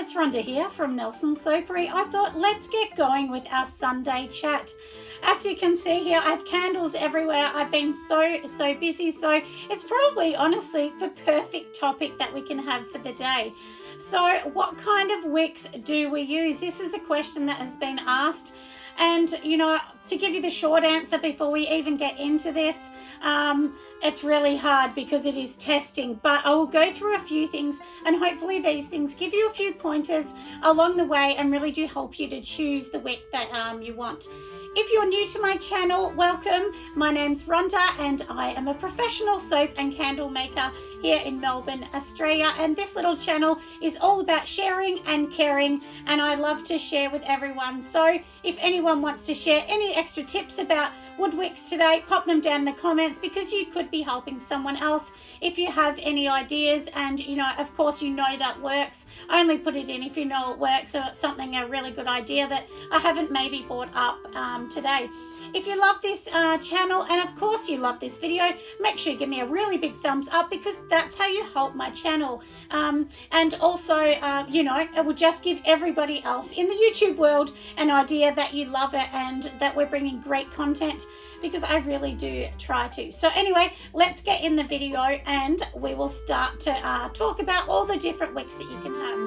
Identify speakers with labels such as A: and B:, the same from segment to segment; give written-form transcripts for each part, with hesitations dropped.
A: it's Rhonda here from Nelson Soapery. I thought let's get going with our Sunday chat. As you can see here, I have candles everywhere. I've been so busy, so it's probably honestly the perfect topic that we can have for the day. So what kind of wicks do we use? This is a question that has been asked. And, you know, to give you the short answer before we even get into this, it's really hard because it is testing, but I will go through a few things and hopefully these things give you a few pointers along the way and really do help you to choose the wick that you want. If you're new to my channel, welcome. My name's Rhonda and I am a professional soap and candle maker here in Melbourne, Australia. And this little channel is all about sharing and caring, and I love to share with everyone. So if anyone wants to share any extra tips about wood wicks today, pop them down in the comments because you could be helping someone else if you have any ideas. And, you know, of course, you know that works. Only put it in if you know it works, so it's something, a really good idea that I haven't maybe brought up today. If you love this channel and of course you love this video, make sure you give me a really big thumbs up because that's how you help my channel. And also, you know, it will just give everybody else in the YouTube world an idea that you love it and that we're bringing great content, because I really do try to. So anyway, let's get in the video and we will start to talk about all the different wicks that you can have.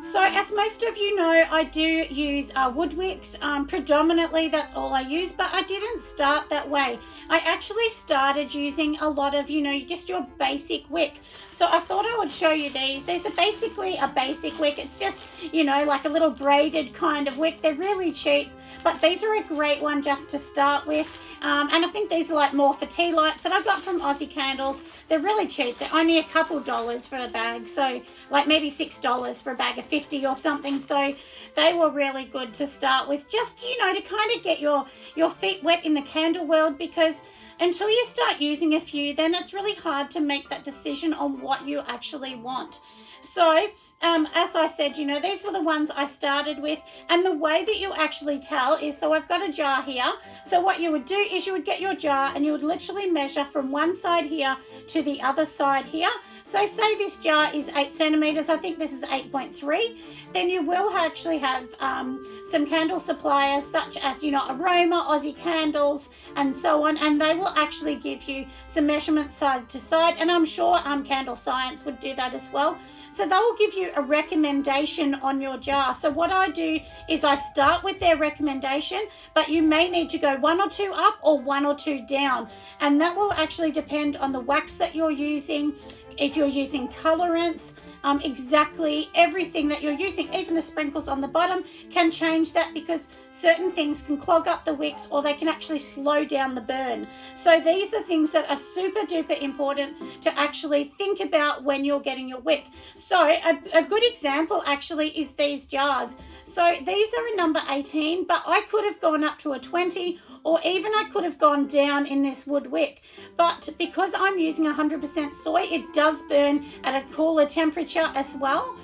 A: So as most of you know, I do use wood wicks. Predominantly that's all I use, but I didn't start that way. I actually started using a lot of, you know, just your basic wick. So I thought I would show you these. These are basically a basic wick. It's just, you know, like a little braided kind of wick. They're really cheap, but these are a great one just to start with. And I think these are like more for tea lights that I got from Aussie Candles. They're really cheap. They're only a couple dollars for a bag. So like maybe $6 for a bag of 50 or something. So they were really good to start with, just, you know, to kind of get your feet wet in the candle world, because until you start using a few, then it's really hard to make that decision on what you actually want. So as I said, you know, these were the ones I started with, and the way that you actually tell is, so I've got a jar here. So what you would do is you would get your jar and you would literally measure from one side here to the other side here. So say this jar is 8 centimeters, I think this is 8.3, then you will actually have some candle suppliers such as, you know, Aroma, Aussie Candles, and so on, and they will actually give you some measurements side to side, and I'm sure Candle Science would do that as well. So they will give you a recommendation on your jar. So what I do is I start with their recommendation, but you may need to go 1 or 2 up or 1 or 2 down. And that will actually depend on the wax that you're using, if you're using colorants, exactly everything that you're using, even the sprinkles on the bottom can change that, because certain things can clog up the wicks or they can actually slow down the burn. So these are things that are super duper important to actually think about when you're getting your wick. So a good example actually is these jars. So these are a number 18, but I could have gone up to a 20, or even I could have gone down in this wood wick. But because I'm using 100% soy, it does burn at a cooler temperature as well.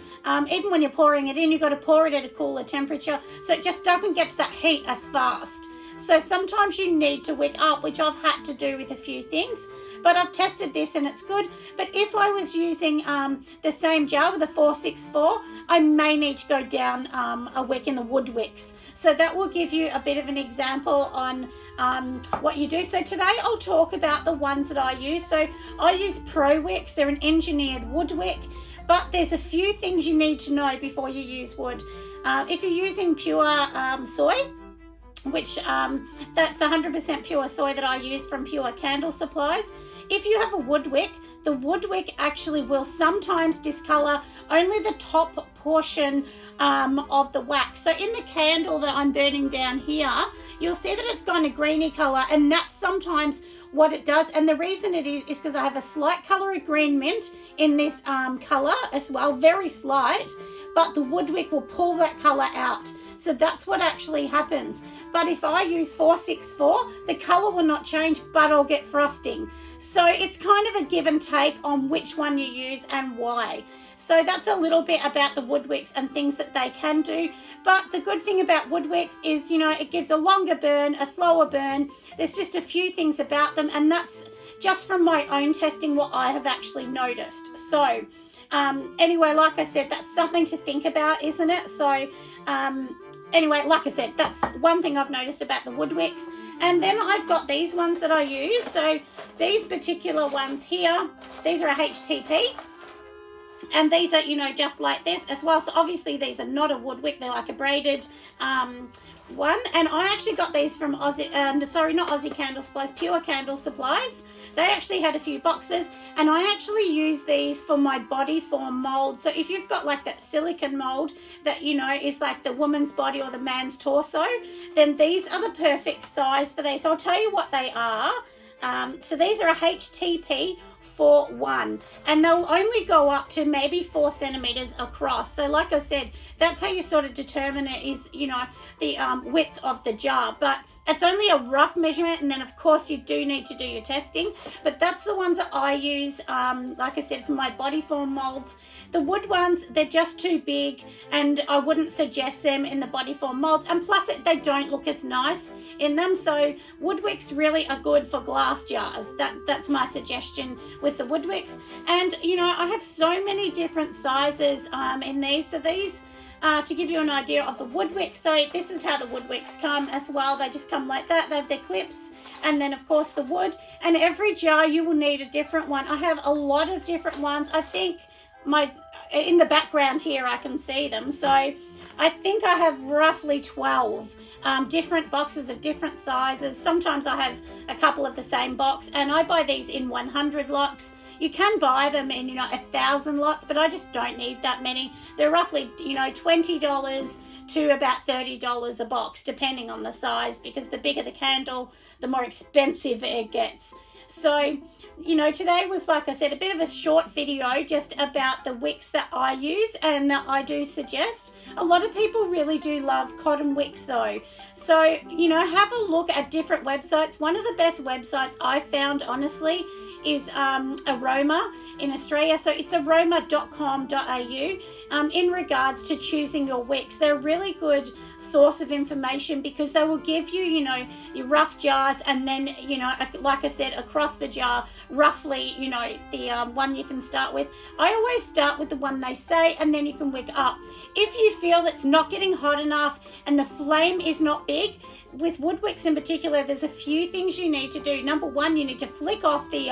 A: Even when you're pouring it in, you've got to pour it at a cooler temperature, so it just doesn't get to that heat as fast. So sometimes you need to wick up, which I've had to do with a few things, but I've tested this and it's good. But if I was using the same jar with a 464, I may need to go down a wick in the wood wicks. So that will give you a bit of an example on what you do. So today I'll talk about the ones that I use. So I use Pro Wicks. They're an engineered wood wick, but there's a few things you need to know before you use wood. If you're using pure soy, which that's 100% pure soy that I use from Pure Candle Supplies. If you have a wood wick, the wood wick actually will sometimes discolor only the top portion of the wax. So in the candle that I'm burning down here, you'll see that it's gone a greeny color, and that's sometimes what it does. And the reason it is because I have a slight color of green mint in this color as well, very slight, but the wood wick will pull that color out. So that's what actually happens. But if I use 464, the color will not change, but I'll get frosting. So it's kind of a give and take on which one you use and why. So that's a little bit about the wood wicks and things that they can do. But the good thing about wood wicks is, it gives a longer burn, a slower burn. There's just a few things about them, and that's just from my own testing what I have actually noticed. So anyway, like I said, that's something to think about, isn't it? So anyway, like I said, that's one thing I've noticed about the wood wicks. And then I've got these ones that I use. So these particular ones here, these are a HTP. And these are, just like this as well. So obviously these are not a wood wick. They're like a braided one. And I actually got these from not Aussie Candle Supplies, Pure Candle Supplies. They actually had a few boxes. And I actually use these for my body form mold. So if you've got like that silicone mold that, is like the woman's body or the man's torso, then these are the perfect size for these. So I'll tell you what they are. So these are a HTP 4-1, and they'll only go up to maybe 4 centimeters across. So like I said, that's how you sort of determine it is, the width of the jar, but it's only a rough measurement. And then of course you do need to do your testing, but that's the ones that I use, like I said, for my body form molds. The wood ones, they're just too big, and I wouldn't suggest them in the body form molds, and plus they don't look as nice in them. So wood wicks really are good for glass jars. That's my suggestion with the wood wicks. And I have so many different sizes in these. So these to give you an idea of the wood wick. So this is how the wood wicks come as well. They just come like that. They have their clips, and then of course the wood. And every jar you will need a different one. I have a lot of different ones. I think in the background here I can see them. So I think I have roughly 12 different boxes of different sizes. Sometimes I have a couple of the same box, and I buy these in 100 lots. You can buy them in 1,000 lots, but I just don't need that many. They're roughly $20 to about $30 a box, depending on the size, because the bigger the candle, the more expensive it gets. So today was, like I said, a bit of a short video just about the wicks that I use and that I do suggest. A lot of people really do love cotton wicks though. So, have a look at different websites. One of the best websites I found, honestly, is Aroma in Australia. So it's aroma.com.au in regards to choosing your wicks. They're a really good source of information because they will give you, your rough jars, and then, like I said, across the jar, roughly, the one you can start with. I always start with the one they say, and then you can wick up. If you feel that's not getting hot enough and the flame is not big, with wood wicks in particular, there's a few things you need to do. Number one, you need to flick off the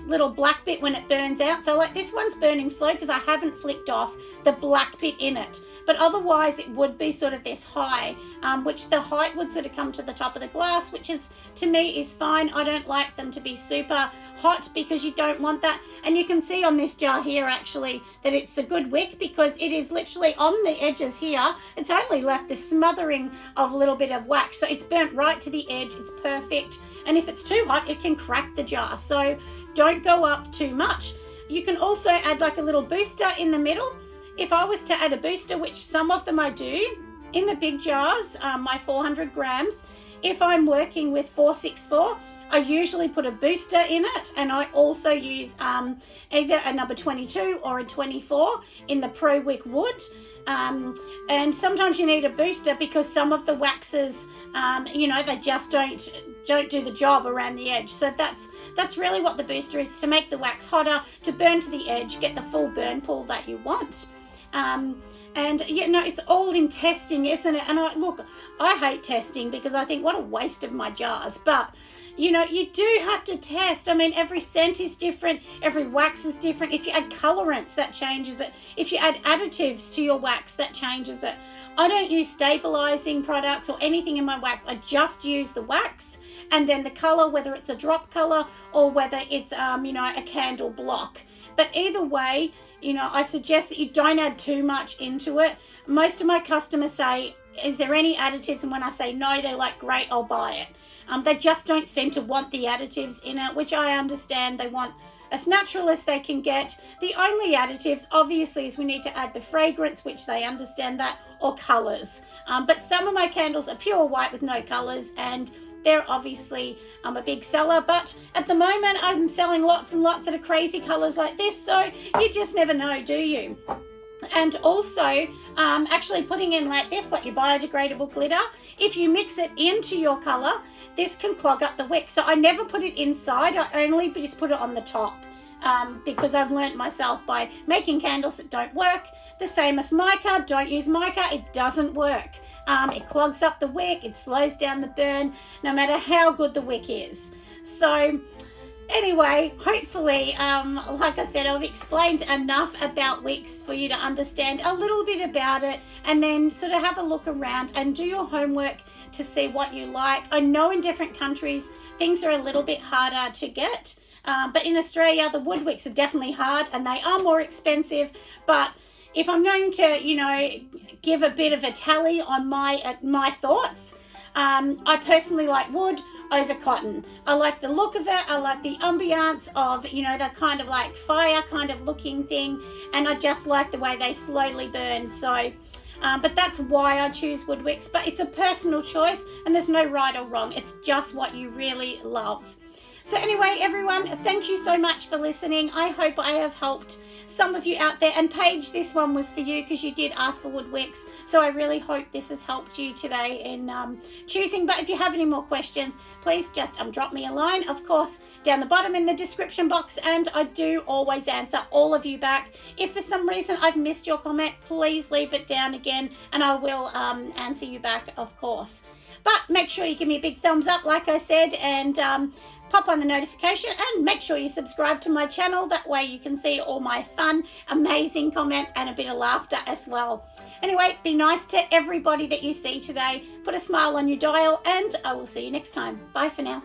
A: little black bit when it burns out. So like this one's burning slow because I haven't flicked off the black bit in it. But otherwise it would be sort of this high, which the height would sort of come to the top of the glass, which is, to me, is fine. I don't like them to be super hot because you don't want that. And you can see on this jar here actually that it's a good wick because it is literally on the edges here. It's only left this smothering of a little bit of wax. So it's burnt right to the edge. It's perfect. And if it's too hot, it can crack the jar. So don't go up too much. You can also add like a little booster in the middle. If I was to add a booster, which some of them I do, in the big jars, my 400 grams, if I'm working with 464, I usually put a booster in it, and I also use either a number 22 or a 24 in the Pro Wick wood. And sometimes you need a booster because some of the waxes, they just don't do the job around the edge. So that's really what the booster is, to make the wax hotter, to burn to the edge, get the full burn pull that you want. It's all in testing, isn't it? And I hate testing because I think what a waste of my jars. But you do have to test. I mean, every scent is different, every wax is different. If you add colorants, that changes it. If you add additives to your wax, that changes it. I don't use stabilizing products or anything in my wax. I just use the wax and then the color, whether it's a drop color or whether it's a candle block. But either way, I suggest that you don't add too much into it. Most of my customers say, is there any additives? And when I say no, they're like, great, I'll buy it. They just don't seem to want the additives in it, which I understand. They want as natural as they can get. The only additives, obviously, is we need to add the fragrance, which they understand that, or colours. But some of my candles are pure white with no colours, and they're obviously a big seller. But at the moment I'm selling lots and lots that are crazy colours like this, so you just never know, do you? And also actually putting in like this, like your biodegradable glitter, if you mix it into your colour, this can clog up the wick. So I never put it inside, I only just put it on the top, because I've learnt myself by making candles that don't work. The same as mica, don't use mica, it doesn't work. It clogs up the wick, it slows down the burn, no matter how good the wick is. So anyway, hopefully, like I said, I've explained enough about wicks for you to understand a little bit about it, and then sort of have a look around and do your homework to see what you like. I know in different countries things are a little bit harder to get, but in Australia the wood wicks are definitely hard and they are more expensive. But if I'm going to, give a bit of a tally on my thoughts, I personally like wood over cotton. I like the look of it, I like the ambiance of, the kind of like fire kind of looking thing, and I just like the way they slowly burn. So but that's why I choose wood wicks. But it's a personal choice and there's no right or wrong, it's just what you really love. So anyway, everyone, thank you so much for listening. I hope I have helped some of you out there. And Paige, this one was for you because you did ask for wood wicks. So I really hope this has helped you today in choosing. But if you have any more questions, please just drop me a line, of course, down the bottom in the description box. And I do always answer all of you back. If for some reason I've missed your comment, please leave it down again and I will answer you back, of course. But make sure you give me a big thumbs up, like I said, and pop on the notification and make sure you subscribe to my channel. That way you can see all my fun, amazing comments and a bit of laughter as well. Anyway, be nice to everybody that you see today. Put a smile on your dial and I will see you next time. Bye for now.